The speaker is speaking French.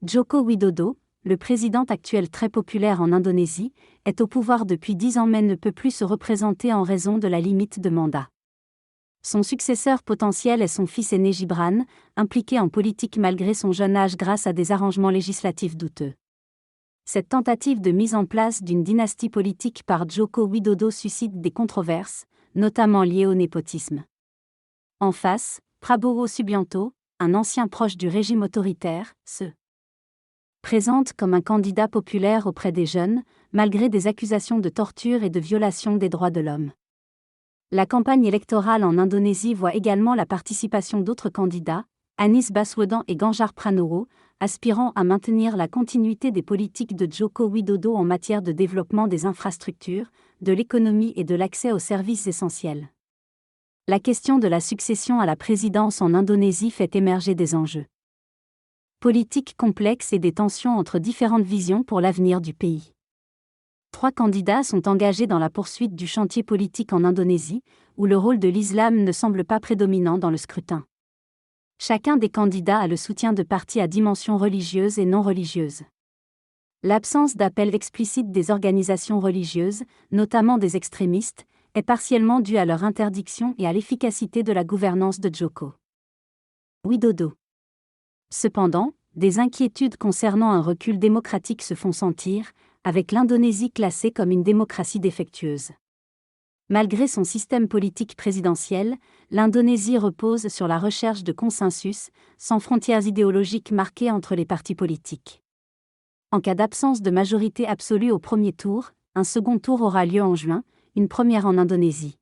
Joko Widodo, le président actuel très populaire en Indonésie, est au pouvoir depuis 10 ans mais ne peut plus se représenter en raison de la limite de mandat. Son successeur potentiel est son fils aîné Gibran, impliqué en politique malgré son jeune âge grâce à des arrangements législatifs douteux. Cette tentative de mise en place d'une dynastie politique par Joko Widodo suscite des controverses, notamment liées au népotisme. En face, Prabowo Subianto, un ancien proche du régime autoritaire, se présente comme un candidat populaire auprès des jeunes, malgré des accusations de torture et de violation des droits de l'homme. La campagne électorale en Indonésie voit également la participation d'autres candidats, Anies Baswedan et Ganjar Pranowo, aspirant à maintenir la continuité des politiques de Joko Widodo en matière de développement des infrastructures, de l'économie et de l'accès aux services essentiels. La question de la succession à la présidence en Indonésie fait émerger des enjeux politiques complexes et des tensions entre différentes visions pour l'avenir du pays. 3 candidats sont engagés dans la poursuite du chantier politique en Indonésie, où le rôle de l'islam ne semble pas prédominant dans le scrutin. Chacun des candidats a le soutien de partis à dimension religieuse et non religieuse. L'absence d'appel explicite des organisations religieuses, notamment des extrémistes, est partiellement due à leur interdiction et à l'efficacité de la gouvernance de Joko Widodo. Cependant, des inquiétudes concernant un recul démocratique se font sentir, avec l'Indonésie classée comme une démocratie défectueuse. Malgré son système politique présidentiel, l'Indonésie repose sur la recherche de consensus, sans frontières idéologiques marquées entre les partis politiques. En cas d'absence de majorité absolue au premier tour, un second tour aura lieu en juin, une première en Indonésie.